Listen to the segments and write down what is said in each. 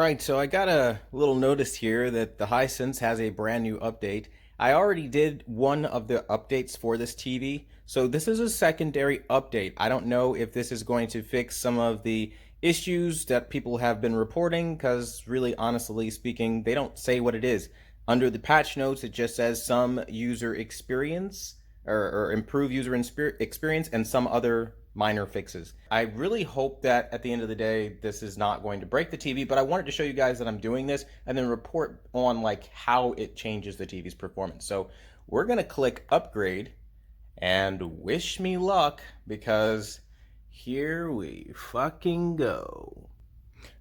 Alright, so I got a little notice here that the Hisense has a brand new update. I already did one of the updates for this TV, so this is a secondary update. I don't know if this is going to fix some of the issues that people have been reporting, because really, honestly speaking, they don't say what it is. Under the patch notes, it just says some user experience, or improve user experience, and some other minor fixes. I really hope that at the end of the day, this is not going to break the TV, but I wanted to show you guys that I'm doing this and then report on like how it changes the TV's performance. So we're gonna click upgrade and wish me luck, because here we fucking go.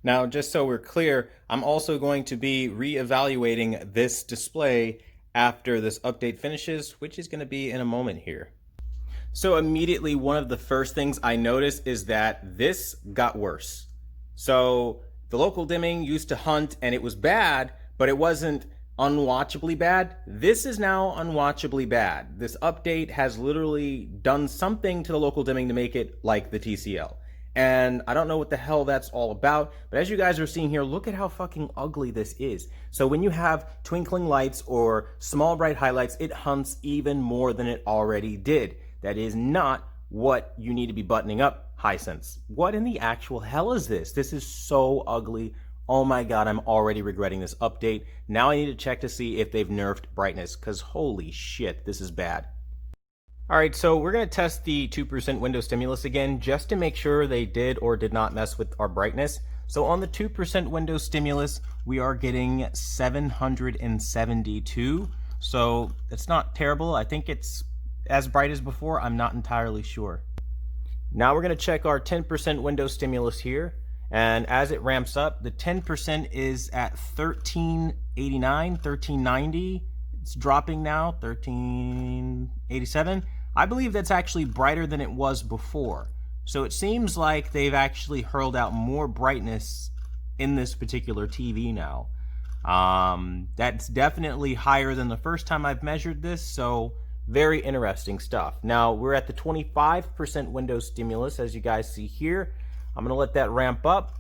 Now, just so we're clear, I'm also going to be re-evaluating this display after this update finishes, which is going to be in a moment here. So immediately, one of the first things I noticed is that this got worse. So the local dimming used to hunt and it was bad, but it wasn't unwatchably bad. This is now unwatchably bad. This update has literally done something to the local dimming to make it like the TCL. And I don't know what the hell that's all about, but as you guys are seeing here, look at how fucking ugly this is. So when you have twinkling lights or small bright highlights, it hunts even more than it already did. That is not what you need to be buttoning up, Hisense. What in the actual hell is this? This is so ugly. Oh my god, I'm already regretting this update. Now I need to check to see if they've nerfed brightness, because holy shit, this is bad. Alright, so we're going to test the 2% window stimulus again, just to make sure they did or did not mess with our brightness. So on the 2% window stimulus, we are getting 772. So it's not terrible. I think it's as bright as before. I'm not entirely sure. Now we're going to check our 10% window stimulus here. And as it ramps up, the 10% is at 1389, 1390. It's dropping now, 1387. I believe that's actually brighter than it was before. So it seems like they've actually hurled out more brightness in this particular TV now. That's definitely higher than the first time I've measured this, so very interesting stuff. Now we're at the 25% window stimulus, as you guys see here. I'm gonna let that ramp up,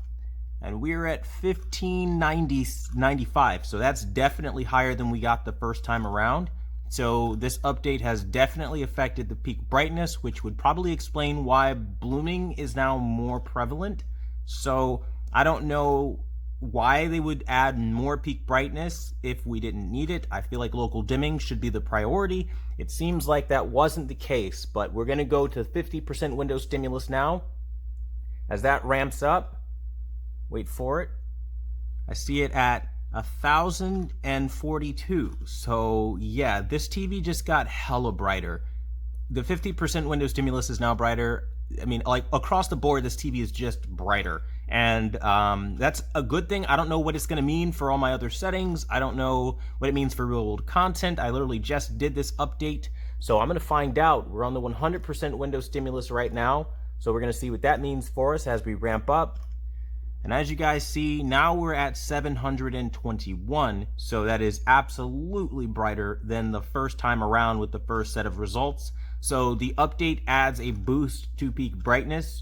and we're at 1595. So that's definitely higher than we got the first time around. So this update has definitely affected the peak brightness, which would probably explain why blooming is now more prevalent. So I don't know why they would add more peak brightness if we didn't need it. I feel like local dimming should be the priority. It seems like that wasn't the case, but we're going to go to 50% window stimulus now. As that ramps up, wait for it, I see it at 1042. So yeah, this TV just got hella brighter. The 50% window stimulus is now brighter. I mean, like across the board, this TV is just brighter. And that's a good thing. I don't know what it's going to mean for all my other settings. I don't know what it means for real world content. I literally just did this update, so I'm going to find out. We're on the 100% window stimulus right now, so we're going to see what that means for us as we ramp up. And as you guys see, now we're at 721, so that is absolutely brighter than the first time around with the first set of results. So the update adds a boost to peak brightness.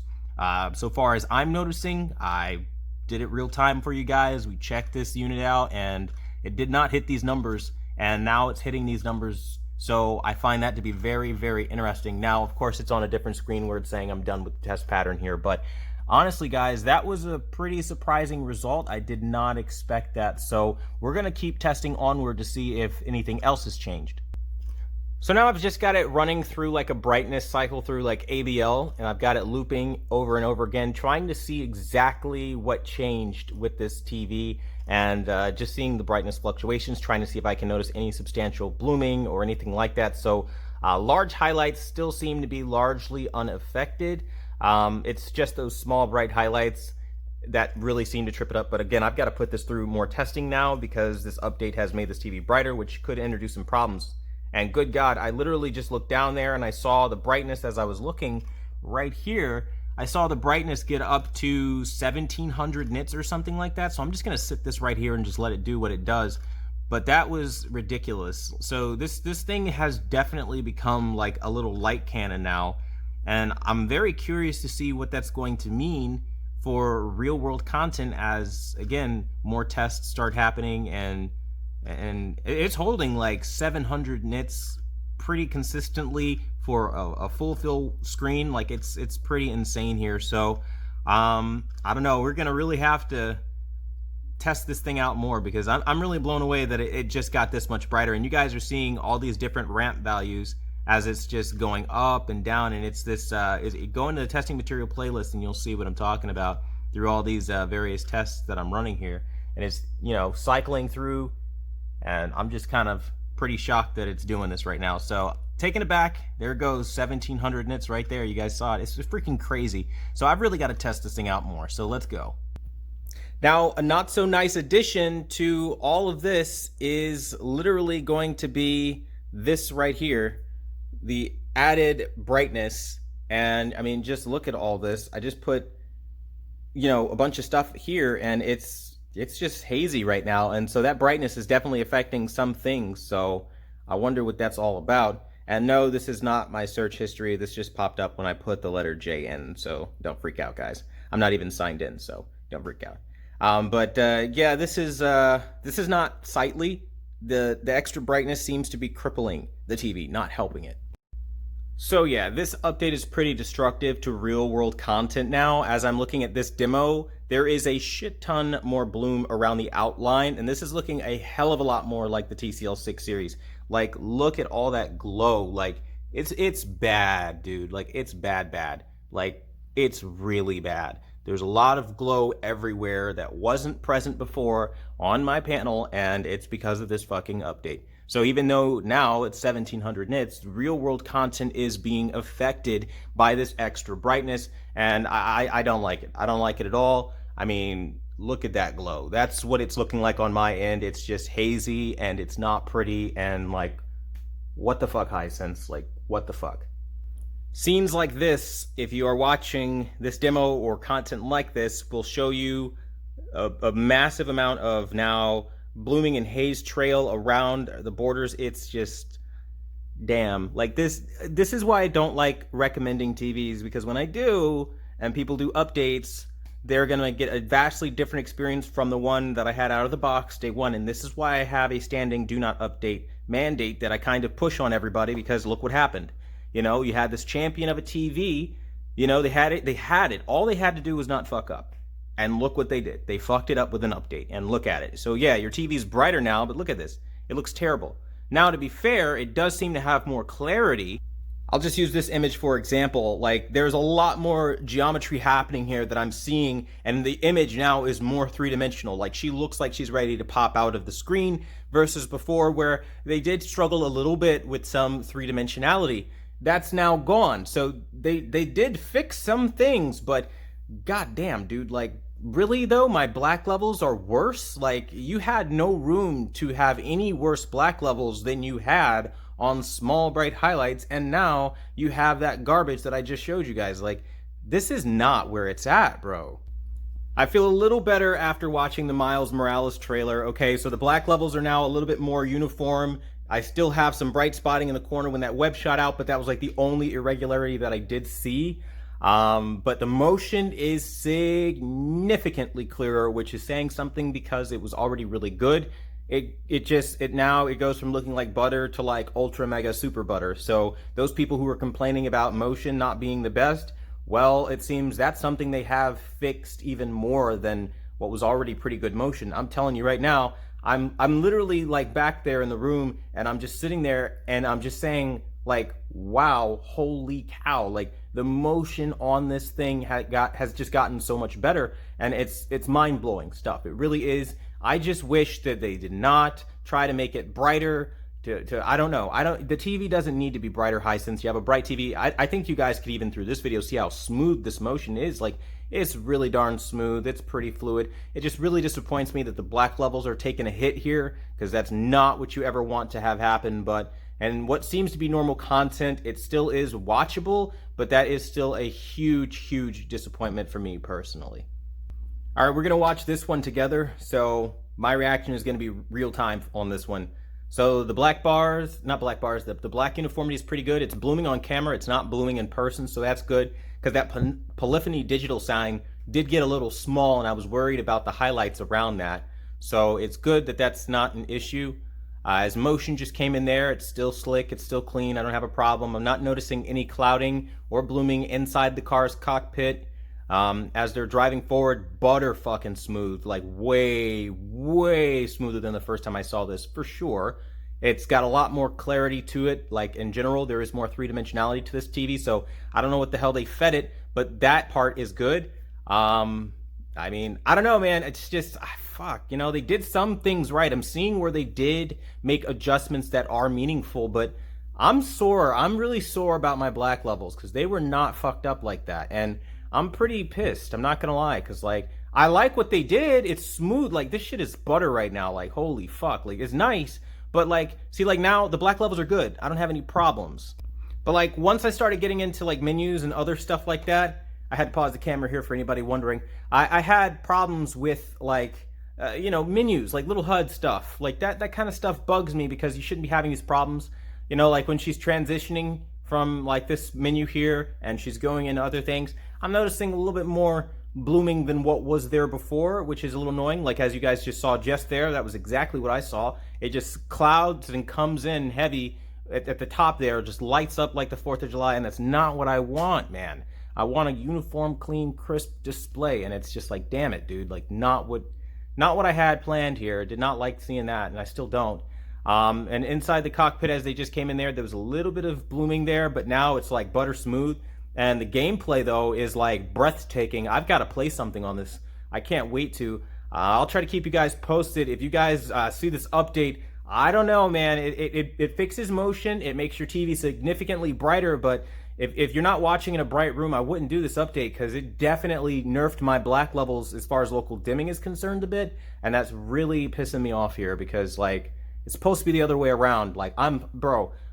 So far as I'm noticing, I did it real time for you guys. We checked this unit out, and it did not hit these numbers, and now it's hitting these numbers. So I find that to be very, very interesting. Now, of course, it's on a different screen where it's saying I'm done with the test pattern here, but honestly, guys, that was a pretty surprising result. I did not expect that. So we're going to keep testing onward to see if anything else has changed. So now I've just got it running through like a brightness cycle through like ABL, and I've got it looping over and over again, trying to see exactly what changed with this TV, and just seeing the brightness fluctuations, trying to see if I can notice any substantial blooming or anything like that. So large highlights still seem to be largely unaffected. It's just those small bright highlights that really seem to trip it up. But again, I've got to put this through more testing now, because this update has made this TV brighter, which could introduce some problems. And good God, I literally just looked down there and I saw the brightness as I was looking right here. I saw the brightness get up to 1700 nits or something like that. So I'm just going to sit this right here and just let it do what it does. But that was ridiculous. So this thing has definitely become like a little light cannon now. And I'm very curious to see what that's going to mean for real world content as, again, more tests start happening, and it's holding like 700 nits pretty consistently for a full fill screen. Like it's pretty insane here. So I don't know, we're gonna really have to test this thing out more, because I'm really blown away that it just got this much brighter, and you guys are seeing all these different ramp values as it's just going up and down. And it's this go into the testing material playlist and you'll see what I'm talking about through all these various tests that I'm running here, and it's, you know, cycling through, and I'm just kind of pretty shocked that it's doing this right now. So taking it back, there goes 1700 nits right there. You guys saw it. It's just freaking crazy. So I've really got to test this thing out more, so let's go. Now, a not so nice addition to all of this is literally going to be this right here, the added brightness. And I mean, just look at all this. I just put, you know, a bunch of stuff here, and it's just hazy right now. And so that brightness is definitely affecting some things. So I wonder what that's all about. And no, this is not my search history. This just popped up when I put the letter J in. So don't freak out, guys. I'm not even signed in, so don't freak out. Yeah, this is not sightly. The extra brightness seems to be crippling the TV, not helping it. So yeah, this update is pretty destructive to real world content now. As I'm looking at this demo, there is a shit ton more bloom around the outline, and this is looking a hell of a lot more like the TCL 6 series. Like, look at all that glow. Like, it's bad, dude. Like, it's bad. Like, it's really bad. There's a lot of glow everywhere that wasn't present before on my panel, and it's because of this fucking update. So even though now it's 1700 nits, real world content is being affected by this extra brightness, and I don't like it. I don't like it at all. I mean, look at that glow. That's what it's looking like on my end. It's just hazy, and it's not pretty, and like, what the fuck, Hisense? Like, what the fuck? Scenes like this, if you are watching this demo or content like this, will show you a massive amount of now blooming and haze trail around the borders. It's just, damn. Like, this is why I don't like recommending TVs, because when I do, and people do updates, they're gonna get a vastly different experience from the one that I had out of the box day one. And this is why I have a standing do not update mandate that I kind of push on everybody, because look what happened. You know, you had this champion of a TV, you know, they had it. All they had to do was not fuck up. And look what they did. They fucked it up with an update, and look at it. So yeah, your TV's brighter now, but look at this. It looks terrible. Now, to be fair, it does seem to have more clarity. I'll just use this image for example. Like, there's a lot more geometry happening here that I'm seeing, and the image now is more three-dimensional. Like, she looks like she's ready to pop out of the screen, versus before where they did struggle a little bit with some three-dimensionality. That's now gone. So they did fix some things, but goddamn, dude, like, really though, my black levels are worse? Like, you had no room to have any worse black levels than you had on small bright highlights, and now you have that garbage that I just showed you guys. Like, this is not where it's at, bro. I feel a little better after watching the Miles Morales trailer. Okay, so the black levels are now a little bit more uniform. I still have some bright spotting in the corner when that web shot out, but that was like the only irregularity that I did see. But the motion is significantly clearer, which is saying something, because it was already really good. It now goes from looking like butter to like ultra mega super butter. So those people who were complaining about motion not being the best, well, it seems that's something they have fixed even more than what was already pretty good motion. I'm telling you right now, I'm literally like back there in the room, and I'm just sitting there, and I'm just saying, like, wow, holy cow, like, the motion on this thing has just gotten so much better, and it's mind-blowing stuff. It really is. I just wish that they did not try to make it brighter. I don't know. The TV doesn't need to be brighter, Hisense. You have a bright TV. I think you guys could even through this video see how smooth this motion is. Like, it's really darn smooth. It's pretty fluid. It just really disappoints me that the black levels are taking a hit here, because that's not what you ever want to have happen. And what seems to be normal content, it still is watchable, but that is still a huge disappointment for me personally. All right, we're gonna watch this one together. So my reaction is gonna be real time on this one. So the black bars, not black bars, the black uniformity is pretty good. It's blooming on camera. It's not blooming in person, so that's good, because that polyphony digital sign did get a little small, and I was worried about the highlights around that. So it's good that that's not an issue. As motion just came in there, it's still slick, it's still clean, I don't have a problem. I'm not noticing any clouding or blooming inside the car's cockpit. As they're driving forward, butter fucking smooth, like way, way smoother than the first time I saw this, for sure. It's got a lot more clarity to it. Like, in general, there is more three-dimensionality to this TV, so I don't know what the hell they fed it, but that part is good. I mean, I don't know, man. It's just, fuck, you know, they did some things right. I'm seeing where they did make adjustments that are meaningful, but I'm sore. I'm really sore about my black levels because they were not fucked up like that. And I'm pretty pissed. I'm not going to lie, because, like, I like what they did. It's smooth. Like, this shit is butter right now. Like, holy fuck. Like, it's nice. But, like, see, like, now the black levels are good. I don't have any problems. But, like, once I started getting into, like, menus and other stuff like that, I had to pause the camera here for anybody wondering. I had problems with, like, you know, menus, like little HUD stuff. Like, that kind of stuff bugs me because you shouldn't be having these problems. You know, like when she's transitioning from, like, this menu here and she's going into other things, I'm noticing a little bit more blooming than what was there before, which is a little annoying. Like, as you guys just saw just there, that was exactly what I saw. It just clouds and comes in heavy at the top there, just lights up like the 4th of July, and that's not what I want, man. I want a uniform, clean, crisp display, and it's just like, damn it, dude. Like, not what I had planned here. Did not like seeing that, and I still don't. And inside the cockpit, as they just came in there was a little bit of blooming there, but now it's like butter smooth. And the gameplay, though, is like breathtaking. I've got to play something on this. I can't wait to. I'll try to keep you guys posted. If you guys see this update, I don't know, man. It fixes motion. It makes your TV significantly brighter, but if you're not watching in a bright room, I wouldn't do this update because it definitely nerfed my black levels as far as local dimming is concerned a bit, and that's really pissing me off here because, like, it's supposed to be the other way around. Like,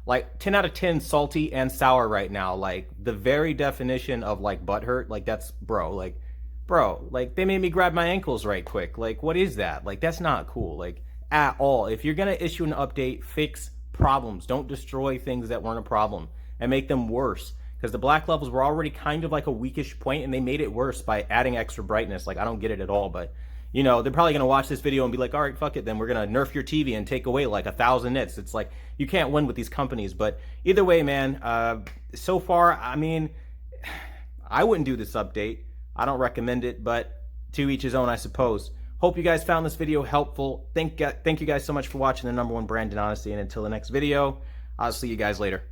like 10 out of 10 salty and sour right now. Like, the very definition of, like, butthurt. Like, that's, bro, like, they made me grab my ankles right quick. Like, what is that? Like, that's not cool, like, at all. If you're gonna issue an update, fix problems. Don't destroy things that weren't a problem and make them worse, because the black levels were already kind of like a weakish point, and they made it worse by adding extra brightness. Like, I don't get it at all, but, you know, they're probably going to watch this video and be like, all right, fuck it, then we're going to nerf your TV and take away like 1,000 nits. It's like, you can't win with these companies. But either way, man, so far, I mean, I wouldn't do this update. I don't recommend it, but to each his own, I suppose. Hope you guys found this video helpful. Thank you guys so much for watching the #1 brand in honesty, and until the next video, I'll see you guys later.